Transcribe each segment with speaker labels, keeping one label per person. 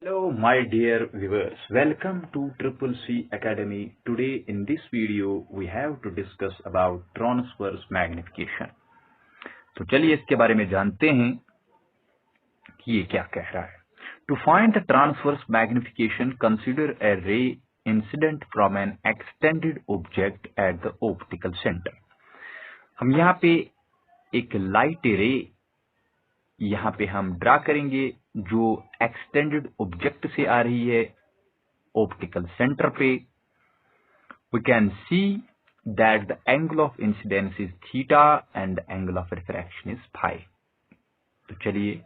Speaker 1: Hello, my dear viewers. Welcome to Triple C Academy. Today in this video, we have to discuss about transverse magnification. तो चलिए इसके बारे में जानते हैं कि ये क्या कह रहा है. To find the transverse magnification, consider a ray incident from an extended object at the optical center. हम यहाँ पे एक लाइट रे यहाँ पे हम ड्रा करेंगे जो एक्सटेंडेड ऑब्जेक्ट से आ रही है ऑप्टिकल सेंटर पे. We can see that the angle of incidence is theta and the angle of refraction is phi. तो चलिए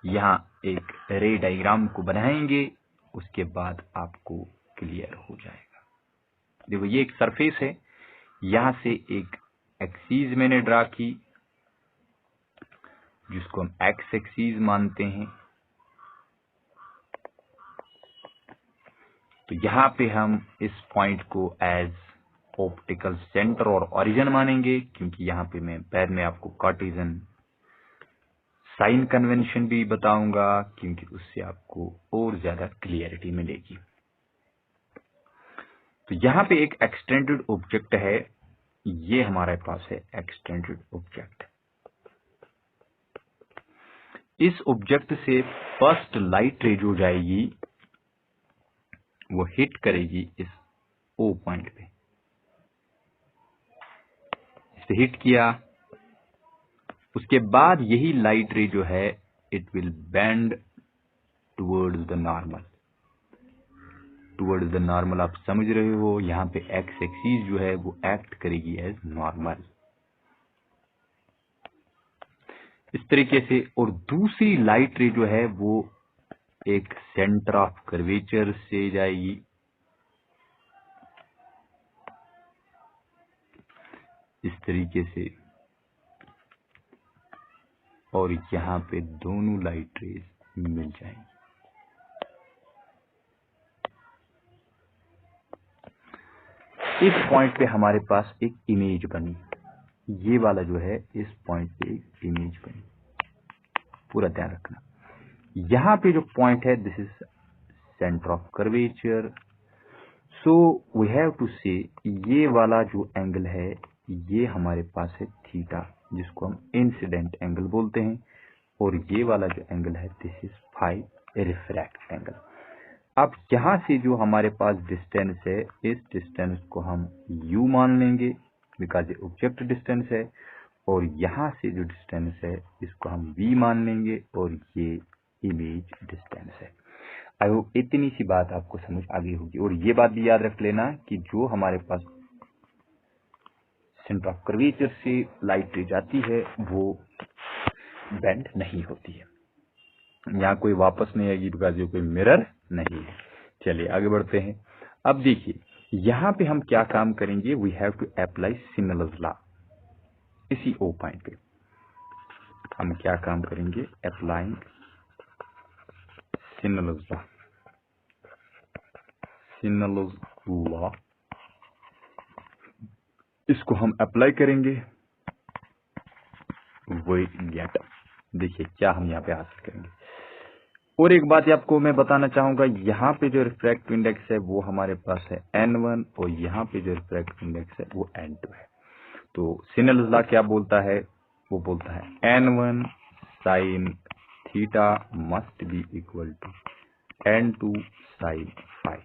Speaker 1: यहाँ एक रे डायग्राम को बनाएंगे, उसके बाद आपको क्लियर हो जाएगा. देखो ये एक सरफेस है, यहां से एक एक्सीज मैंने ड्रा की जिसको हम एक्स एक्सीज मानते हैं. तो यहाँ पे हम इस पॉइंट को एज ऑप्टिकल सेंटर और ओरिजिन मानेंगे, क्योंकि यहाँ पे मैं बाद में आपको कार्टेशियन साइन कन्वेंशन भी बताऊंगा, क्योंकि उससे आपको और ज्यादा क्लियरिटी मिलेगी. तो यहाँ पे एक एक्सटेंडेड ऑब्जेक्ट है, ये हमारे पास है एक्सटेंडेड ऑब्जेक्ट. इस ऑब्जेक्ट से फर्स्ट लाइट रे जो जाएगी वो हिट करेगी इस ओ पॉइंट पे. इसे हिट किया, उसके बाद यही लाइट रे जो है it will bend towards the normal. Towards the normal आप समझ रहे हो, यहाँ पे एक्स एक्सिस जो है वो एक्ट करेगी एज नॉर्मल इस तरीके से. और दूसरी लाइट रे जो है वो एक सेंटर ऑफ कर्वेचर से जाएगी. इस तरीके से, और यहाँ पे दोनों लाइट रेज मिल जाएंगी. इस पॉइंट पे हमारे पास एक इमेज बनी, ये वाला जो है इस पॉइंट पे एक इमेज बनी. पूरा ध्यान रखना, यहाँ पे जो पॉइंट है this is centre of curvature. So we have to say ये वाला जो एंगल है ये हमारे पास है थीटा, जिसको हम इंसिडेंट एंगल बोलते हैं. और ये वाला जो एंगल है this is phi refract angle. अब यहां से जो हमारे पास डिस्टेंस है, इस डिस्टेंस को हम u मान लेंगे बिकॉज ये ऑब्जेक्ट डिस्टेंस है. और यहां से जो डिस्टेंस है इसको हम v मान लेंगे, और ये इमेज डिस्टेंस है. आई होप इतनी सी बात आपको समझ आ गई होगी. और ये बात भी याद रख लेना कि जो हमारे पास सेंटर ऑफ कर्वेचर से लाइट रे जाती है वो बेंड नहीं होती है. यहाँ कोई वापस नहीं आएगी बिकॉज ये कोई मिरर नहीं है. चलिए आगे बढ़ते हैं. अब देखिए यहाँ पे हम क्या काम करेंगे, we have to apply signals law. इसी ओ पॉइंट पे हम क्या काम करेंगे, applying signals law. Signals law इसको हम अप्लाई करेंगे. वही गेट, देखिए क्या हम यहाँ पे हासिल करेंगे. और एक बात आपको मैं बताना चाहूंगा, यहाँ पे जो रिफ्रैक्टिव इंडेक्स है वो हमारे पास है n1, और यहाँ पे जो रिफ्रैक्टिव इंडेक्स है वो n2 है. तो सिग्नल्स लॉ क्या बोलता है, वो बोलता है n1 sine theta must be equal to n2 sine phi.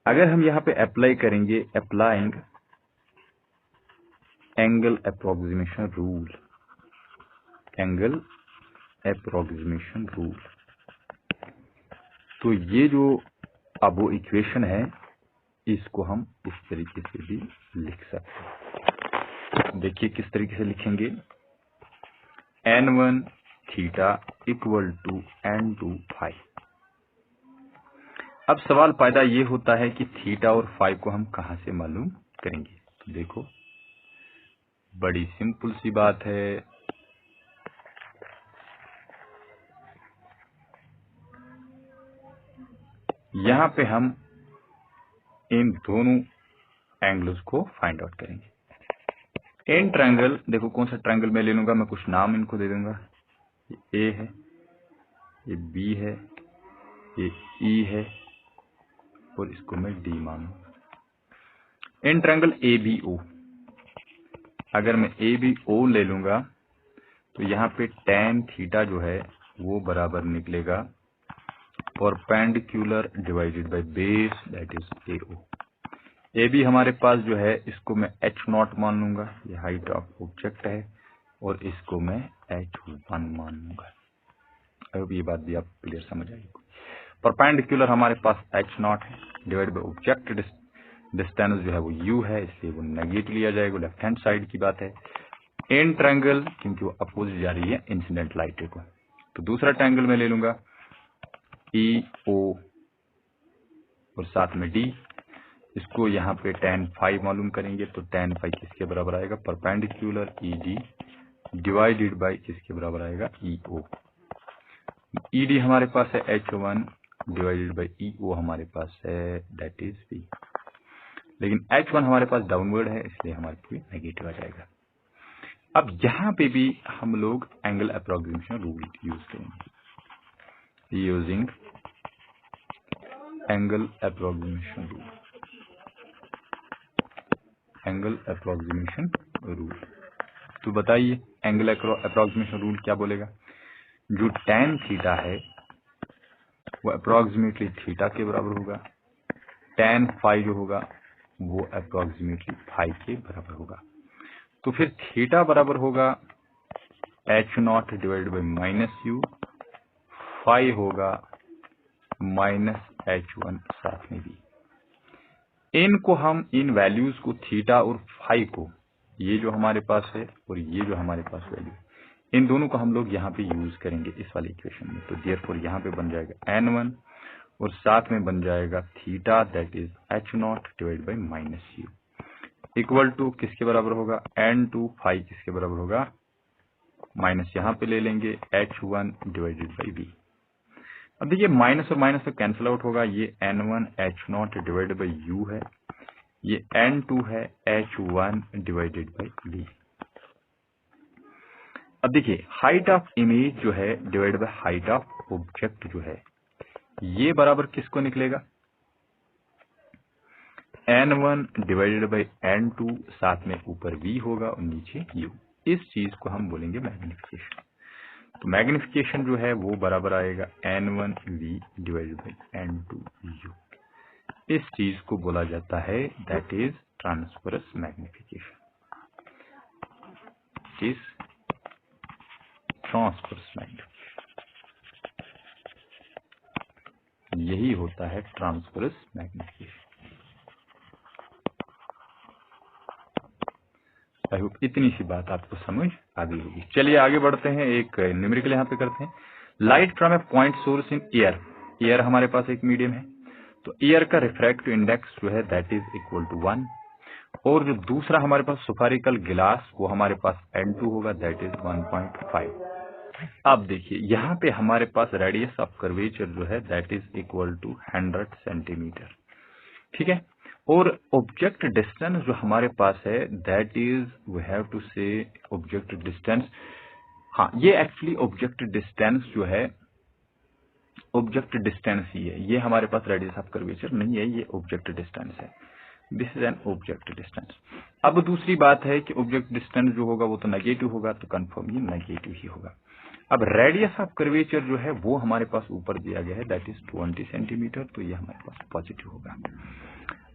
Speaker 1: अगर हम यहाँ पे अप्लाई करेंगे, applying angle approximation rule, angle approximation rule, तो ये जो अब वो इक्वेशन है इसको हम इस तरीके से भी लिख सकते हैं. देखिए किस तरीके से लिखेंगे, n1 theta equal to n2 phi. अब सवाल पैदा ये होता है कि थीटा और फाई को हम कहां से मालूम करेंगे. तो देखो बड़ी सिंपल सी बात है. यहां पे हम इन दोनों एंगल्स को फाइंड आउट करेंगे. इन ट्रायंगल, देखो कौन सा ट्रायंगल मैं ले लूंगा, मैं कुछ नाम इनको दे दूंगा. ये ए है, ये बी है, ये ई है और इसको मैं डी मानूंगा। इन ट्रायंगल ABO, अगर मैं ABO ले लूंगा तो यहाँ पे tan थीटा जो है वो बराबर निकलेगा perpendicular divided by base, that is AO। AB हमारे पास जो है इसको मैं H0 मान लूंगा, ये हाइट ऑफ ऑब्जेक्ट है, और इसको मैं H1 मान लूंगा। अब ये बात भी आप क्लियर समझ आएगी। परपेंडिकुलर हमारे पास H0 है, डिवाइड बाय ऑब्जेक्ट डिस्टेंस जो है वो U है, इसलिए वो नेगेटिव लिया जाएगा, लेफ्ट हैंड साइड की बात है। इन ट्रायंगल, क्योंकि वो अपोजिट जा रही है इंसिडेंट लाइट को, तो दूसरा ट्रायंगल में ले लूंगा EO और साथ में D। इसको यहाँ पे tan फाई मालूम करेंगे, तो tan फाई किसके बराबर आएगा, परपेंडिकुलर ED डिवाइडेड बाय किसके बराबर आएगा, EO। ED हमारे पास है H1 डिवाइडेड बाय EO हमारे पास है, दैट इज V। लेकिन H1 हमारे पास डाउनवर्ड है, इसलिए हमारे पास नेगेटिव आ जाएगा। अब यहाँ पे भी हम लोग एंगल अप्रोक्सीमेशन रूल यूज करेंगे, using angle approximation rule. Angle approximation rule, तो बताइए एंगल अप्रोक्सीमेशन रूल क्या बोलेगा। जो tan थीटा है वो अप्रोक्सीमेटली थीटा के बराबर होगा, tan फाई जो होगा वो अप्रोक्सीमेटली फाई के बराबर होगा। तो फिर थीटा बराबर होगा H0 divided by minus U, phi होगा माइनस H1 साथ में भी। इनको हम, इन वैल्यूज को, थीटा और फाई को, ये जो हमारे पास है और ये जो हमारे पास वैल्यू, इन दोनों को हम लोग यहाँ पे यूज करेंगे इस वाली इक्वेशन में। तो देयरफॉर यहाँ पे बन जाएगा N1 और साथ में बन जाएगा theta, that is H0 divide by minus U, equal to किसके बराबर होगा, N2 फाई किसके बराबर होगा, माइनस यहाँ पे ले लेंगे H1 डिवाइडेड बाई V। अब देखिए माइनस और माइनस तो कैंसिल आउट होगा, ये N1 H0 divided by U है, ये N2 है H1 डिवाइडेड बाई V। अब देखिए हाइट ऑफ इमेज जो है divide by height of object जो है, ये बराबर किसको निकलेगा, N1 डिवाइडेड बाई N2, साथ में ऊपर V होगा और नीचे U। इस चीज को हम बोलेंगे मैग्निफिकेशन। तो मैग्निफिकेशन जो है वो बराबर आएगा N1V डिवाइडेड बाई N2U। इस चीज को बोला जाता है दैट इज ट्रांसवर्स मैग्निफिकेशन। इस ट्रांसवर्स मैग्निफिकेशन, यही होता है ट्रांसवर्स मैग्निफिकेशन। आई होप इतनी सी बात आपको समझ आ गई होगी। चलिए आगे बढ़ते हैं, एक न्यूमेरिकल यहाँ पे करते हैं। Light from A point source in air, air हमारे पास एक मीडियम है, तो एयर का रिफ्रैक्टिव इंडेक्स जो है दैट इज इक्वल टू 1, और जो दूसरा हमारे पास सुपारिकल गिलास वो हमारे पास N2 होगा, दैट इज 1.5। अब देखिए यहाँ पे हमारे पास रेडियस ऑफ कर्वेचर जो है that is equal to 100 centimetre, ठीक है। और ऑब्जेक्ट डिस्टेंस जो हमारे पास है that is, we have to say object distance, हाँ ये एक्चुअली ऑब्जेक्ट डिस्टेंस जो है, ऑब्जेक्ट डिस्टेंस ही है, ये हमारे पास रेडियस ऑफ कर्वेचर नहीं है, ये ऑब्जेक्ट डिस्टेंस है, this is an object distance. अब दूसरी बात है कि ऑब्जेक्ट डिस्टेंस जो होगा वो तो नेगेटिव होगा, तो कंफर्म ये नेगेटिव ही होगा। अब रेडियस ऑफ कर्वेचर जो है वो हमारे पास ऊपर दिया गया है दैट इज 20 सेंटीमीटर, तो ये हमारे पास पॉजिटिव होगा।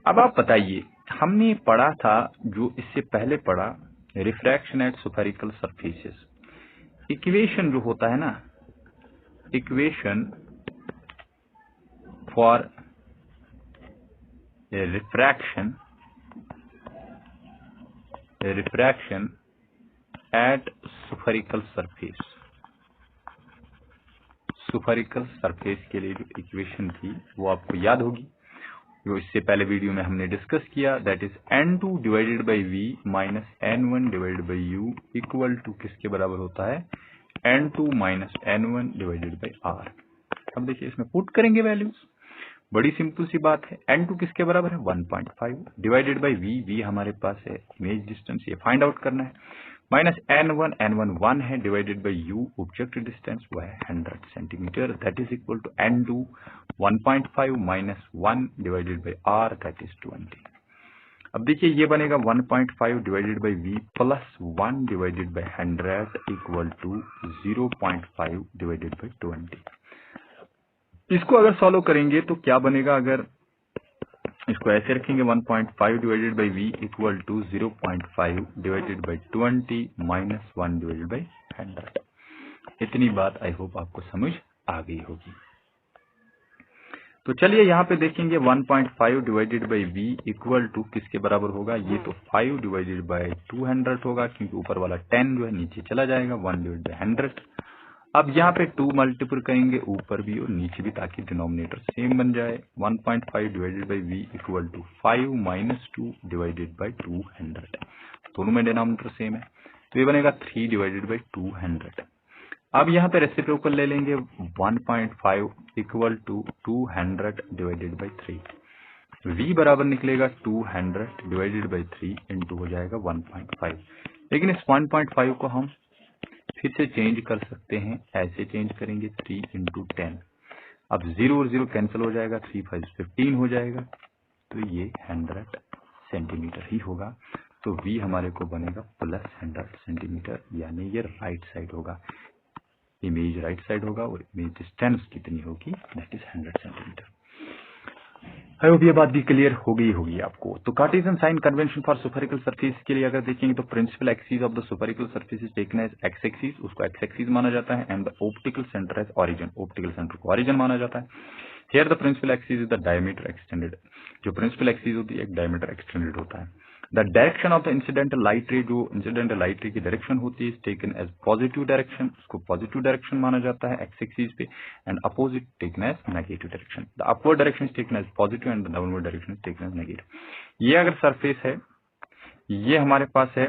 Speaker 1: अब आप बताइए, हमने पढ़ा था जो इससे पहले पढ़ा, refraction at spherical surfaces, equation जो होता है ना, equation for refraction at spherical surface, spherical surface के लिए जो इक्वेशन थी वो आपको याद होगी, जो इससे पहले वीडियो में हमने डिस्कस किया, that is N2 divided by V minus N1 divided by U equal to किसके बराबर होता है, N2 minus N1 divided by R। अब देखिए इसमें पुट करेंगे वैल्यूज, बड़ी सिंपल सी बात है, N2 किसके बराबर है 1.5 डिवाइडेड बाई V, V हमारे पास है इमेज डिस्टेंस, ये फाइंड आउट करना है, माइनस N1, N1 1 है, divided by U object distance वो है 100 centimetre, that is equal to N2 1.5 minus 1 divided by R that is 20। अब देखिए ये बनेगा 1.5 divided by V plus 1 divided by 100 equal to 0.5 divided by 20। इसको अगर सॉल्व करेंगे तो क्या बनेगा, अगर इसको ऐसे रखेंगे 1.5 divided by V equal to 0.5 divided by 20 minus 1 divided by 100। इतनी बात आई होप आपको समझ आ गई होगी। तो चलिए यहाँ पे देखेंगे 1.5 divided by V equal to किसके बराबर होगा, ये तो 5 डिवाइडेड बाई 200 होगा, क्योंकि ऊपर वाला 10 जो है नीचे चला जाएगा, 1 डिवाइडेड बाई 100। अब यहाँ पे 2 मल्टीपल करेंगे ऊपर भी और नीचे भी, ताकि डिनोमिनेटर सेम बन जाए। 1.5 divided by V equal to 5 minus 2 divided by 200, दोनों में डिनोमिनेटर सेम है, तो ये बनेगा 3 डिवाइडेड बाई 200। अब यहाँ पे रेसिप्रोकल ले लेंगे 1.5 equal to 200 divided by 3। v बराबर निकलेगा 200 डिवाइडेड बाई 3 इंटू हो जाएगा 1.5। लेकिन इस 1.5 को हम फिर से चेंज कर सकते हैं, ऐसे चेंज करेंगे 3 इंटू 10। अब 0 और 0 कैंसिल हो जाएगा, 3 5 15 हो जाएगा, तो ये 100 सेंटीमीटर ही होगा। तो v हमारे को बनेगा प्लस 100 सेंटीमीटर, यानी ये राइट साइड होगा, इमेज राइट साइड होगा और इमेज डिस्टेंस कितनी होगी, that is 100 centimetre. I hope ये बात भी क्लियर हो गई होगी आपको। तो Cartesian sign convention for spherical surface के लिए अगर देखेंगे तो principal axis of the spherical surface is taken as x axis, उसको एक्स एक्सिस माना जाता है, and the optical centre as origin, optical centre को ऑरिजिन माना जाता है। Here the principal axis is the diameter extended, जो प्रिंसिपल एक्सिस होती है एक डायमीटर एक्सटेंडेड होता है। The direction of the incidental light ray, जो इंसिडेंटल लाइट रे की डायरेक्शन होती है, is taken as positive direction, उसको पॉजिटिव डायरेक्शन माना जाता है एक्स एक्सिस पे, and opposite taken as negative direction. The upward direction is taken as positive and the downward direction is taken as negative. ये अगर surface है, ये हमारे पास है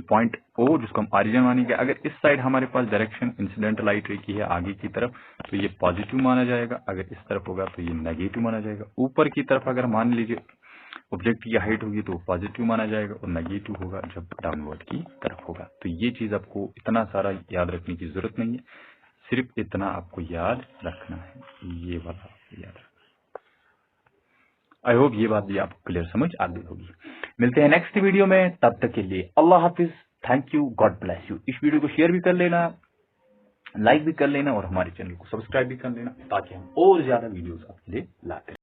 Speaker 1: पॉइंट ओ, जिसको हम ऑरिजिन मानेंगे। अगर इस साइड हमारे पास डायरेक्शन इंसिडेंटल लाइट रे की है आगे की तरफ, तो ये पॉजिटिव माना जाएगा, अगर इस तरफ होगा तो ये नेगेटिव माना जाएगा। ऊपर की तरफ अगर मान लीजिए ऑब्जेक्ट की हाइट होगी तो पॉजिटिव माना जाएगा, और नेगेटिव होगा जब डाउनवर्ड की तरफ होगा। तो ये चीज आपको इतना सारा याद रखने की जरूरत नहीं है, सिर्फ इतना आपको याद रखना है, ये वाला याद रखना। आई होप ये बात भी आपको क्लियर समझ आ गई होगी। मिलते हैं नेक्स्ट वीडियो में, तब तक के लिए अल्लाह हाफिज, thank you, God bless you. इस वीडियो को शेयर भी कर लेना, लाइक भी कर लेना, और हमारे चैनल को सब्सक्राइब भी कर लेना, ताकि हम और ज्यादा वीडियोस आपके लिए लाते रहें।